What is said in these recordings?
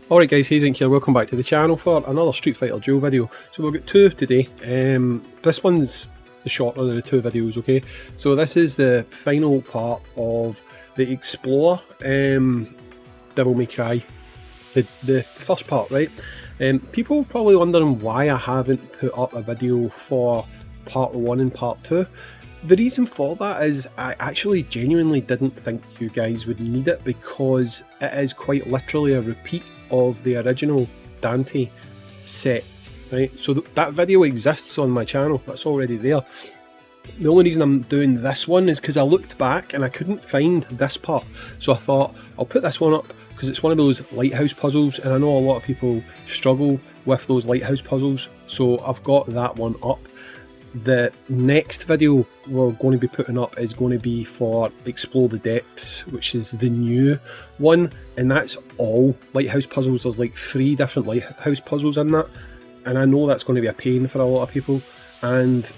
Alright guys, Hayzink here, welcome back to the channel for another Street Fighter Duel video. So we've got two today. This one's the shorter of the two videos, okay? So this is the final part of the Explore Devil May Cry. The first part, right? People probably wondering why I haven't put up a video for part 1 and part 2. The reason for that is I actually genuinely didn't think you guys would need it, because it is quite literally a repeat of the original Dante set, right? So that video exists on my channel, that's already there. The only reason I'm doing this one is because I looked back and I couldn't find this part, so I thought I'll put this one up because it's one of those lighthouse puzzles, and I know a lot of people struggle with those lighthouse puzzles, so I've got that one up. The next video we're going to be putting up is going to be for Explore the Depths, which is the new one, and that's all lighthouse puzzles. There's like 3 different lighthouse puzzles in that, and I know that's going to be a pain for a lot of people, and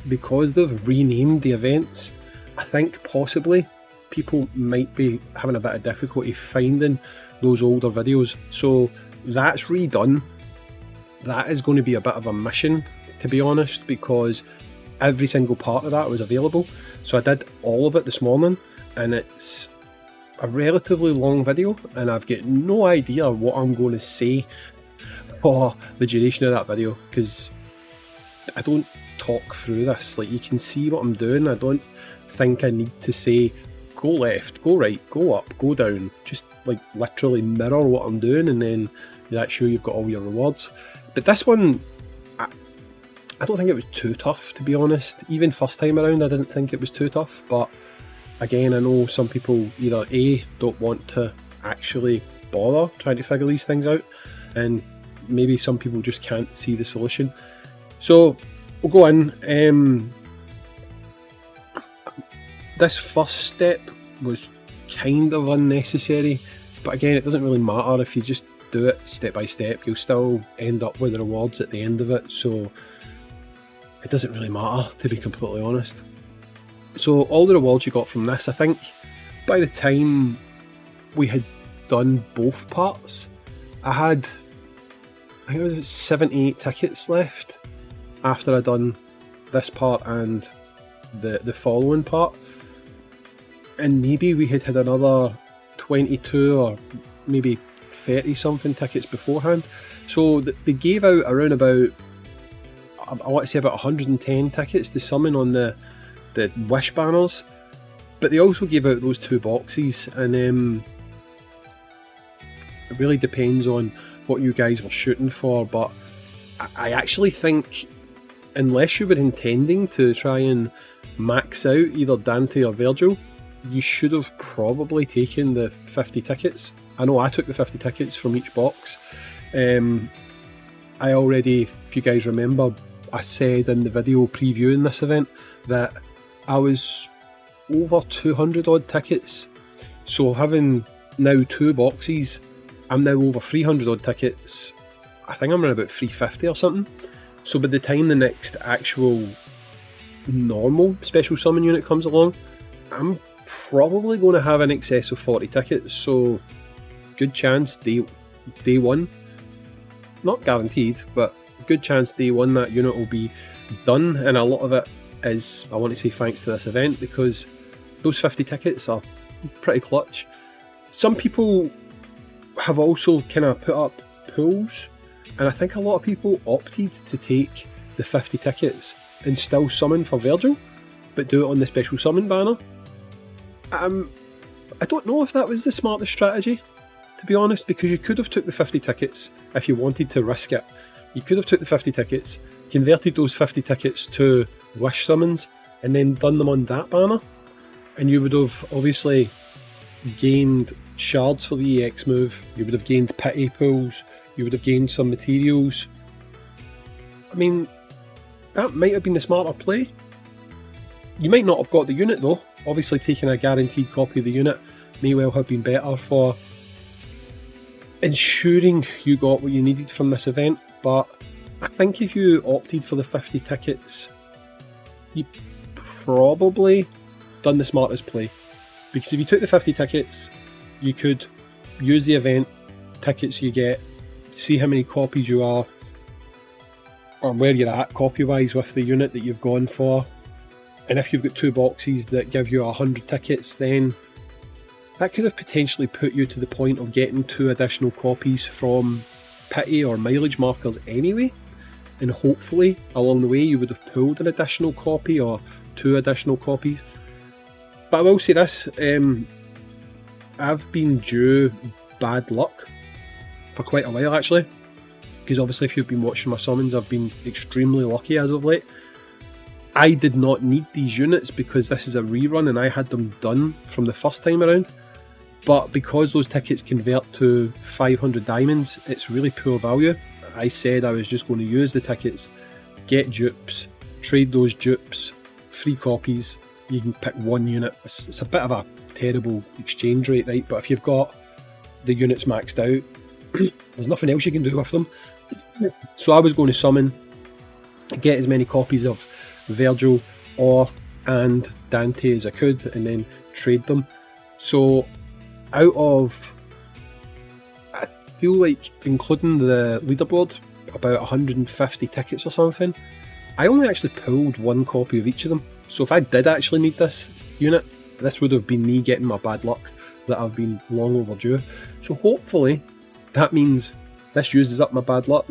because they've renamed the events, I think possibly people might be having a bit of difficulty finding those older videos. So that's redone. That is going to be a bit of a mission, to be honest, because every single part of that was available. So I did all of it this morning, and it's a relatively long video, and I've got no idea what I'm going to say for the duration of that video, because I don't talk through this. Like, you can see what I'm doing. I don't think I need to say go left, go right, go up, go down. Just like literally mirror what I'm doing, and then that's sure you've got all your rewards. But this one, I don't think it was too tough, to be honest. Even first time around I didn't think it was too tough, but again, I know some people either A, don't want to actually bother trying to figure these things out, and maybe some people just can't see the solution. So we'll go in. This first step was kind of unnecessary, but again, it doesn't really matter if you just do it step by step. You'll still end up with the rewards at the end of it, so it doesn't really matter, to be completely honest. So all the rewards you got from this, I think by the time we had done both parts, I think it was 78 tickets left after I'd done this part and the following part, and maybe we had another 22 or maybe 30 something tickets beforehand. So they gave out around about, I want to say about 110 tickets to summon on the wish banners, but they also gave out those 2 boxes, and it really depends on what you guys were shooting for. But I actually think, unless you were intending to try and max out either Dante or Virgil, you should have probably taken the 50 tickets. I know I took the 50 tickets from each box. I already, if you guys remember, I said in the video previewing this event that I was over 200 odd tickets. So having now 2 boxes, I'm now over 300 odd tickets. I think I'm around about 350 or something. So by the time the next actual normal special summon unit comes along, I'm probably going to have in excess of 40 tickets. So good chance day 1, not guaranteed, but good chance day 1 that unit will be done, and a lot of it is, I want to say, thanks to this event, because those 50 tickets are pretty clutch. Some people have also kind of put up pools, and I think a lot of people opted to take the 50 tickets and still summon for Virgil, but do it on the special summon banner. I don't know if that was the smartest strategy, to be honest, because you could have took the 50 tickets if you wanted to risk it. You could have took the 50 tickets, converted those 50 tickets to wish summons, and then done them on that banner, and you would have obviously gained shards for the EX move, you would have gained pity pools, you would have gained some materials. I mean, that might have been the smarter play. You might not have got the unit though. Obviously taking a guaranteed copy of the unit may well have been better for ensuring you got what you needed from this event, but I think if you opted for the 50 tickets, you probably done the smartest play, because if you took the 50 tickets, you could use the event, tickets you get, see how many copies you are, or where you're at copy-wise with the unit that you've gone for. And if you've got 2 boxes that give you 100 tickets, then that could have potentially put you to the point of getting 2 additional copies from pity or mileage markers anyway. And hopefully along the way you would have pulled an additional copy or 2 additional copies. But I will say this, I've been due bad luck for quite a while actually, because obviously if you've been watching my summons, I've been extremely lucky as of late. I did not need these units because this is a rerun and I had them done from the first time around, but because those tickets convert to 500 diamonds, it's really poor value. I said I was just going to use the tickets, get dupes, trade those dupes, 3 copies, you can pick 1 unit. It's a bit of a terrible exchange rate, right? But if you've got the units maxed out, there's nothing else you can do with them. So I was going to summon, get as many copies of Virgil and Dante as I could, and then trade them. So out of, I feel like, including the leaderboard, about 150 tickets or something, I only actually pulled 1 copy of each of them. So if I did actually need this unit, this would have been me getting my bad luck that I've been long overdue. So hopefully that means this uses up my bad luck,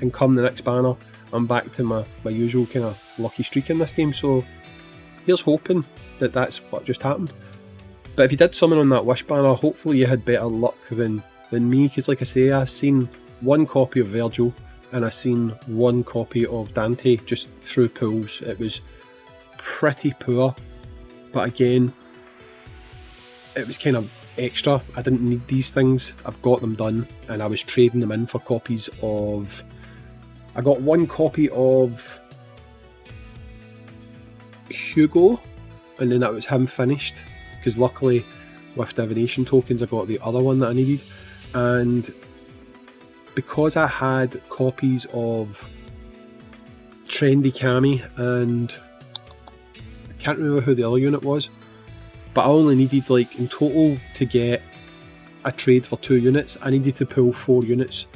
and come the next banner I'm back to my usual kind of lucky streak in this game. So here's hoping that that's what just happened. But if you did summon on that wish banner, hopefully you had better luck than me, because like I say, I've seen 1 copy of Virgil and I've seen 1 copy of Dante just through pulls. It was pretty poor, but again, it was kind of extra. I didn't need these things, I've got them done, and I was trading them in for copies of, I got 1 copy of Hugo, and then that was him finished, because luckily with divination tokens I got the other one that I needed. And because I had copies of Trendy Cammy and I can't remember who the other unit was, but I only needed, like, in total to get a trade for 2 units, I needed to pull 4 units,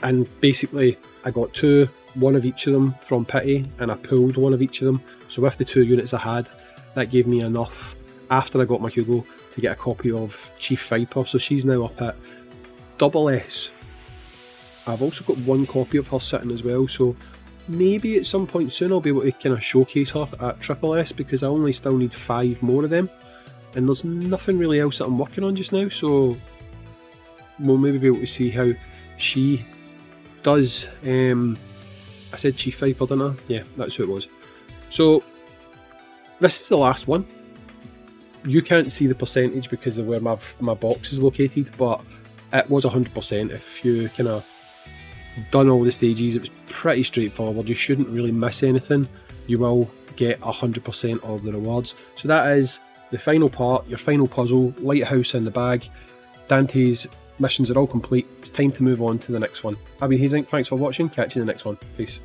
and basically I got 2, 1 of each of them from pity, and I pulled 1 of each of them. So with the 2 units I had, that gave me enough after I got my Hugo to get a copy of Chief Viper, so she's now up at double S. I've also got 1 copy of her sitting as well, so maybe at some point soon I'll be able to kind of showcase her at triple S, because I only still need 5 more of them, and there's nothing really else that I'm working on just now, so we'll maybe be able to see how she does. I said Chief Viper, didn't I? Yeah, that's who it was. So this is the last one. You can't see the percentage because of where my box is located, but it was 100%. If you kind of done all the stages, it was pretty straightforward. You shouldn't really miss anything. You will get 100% of the rewards. So that is the final part, your final puzzle, Lighthouse in the bag. Dante's missions are all complete. It's time to move on to the next one. I've been Hayzink, thanks for watching, catch you in the next one. Peace.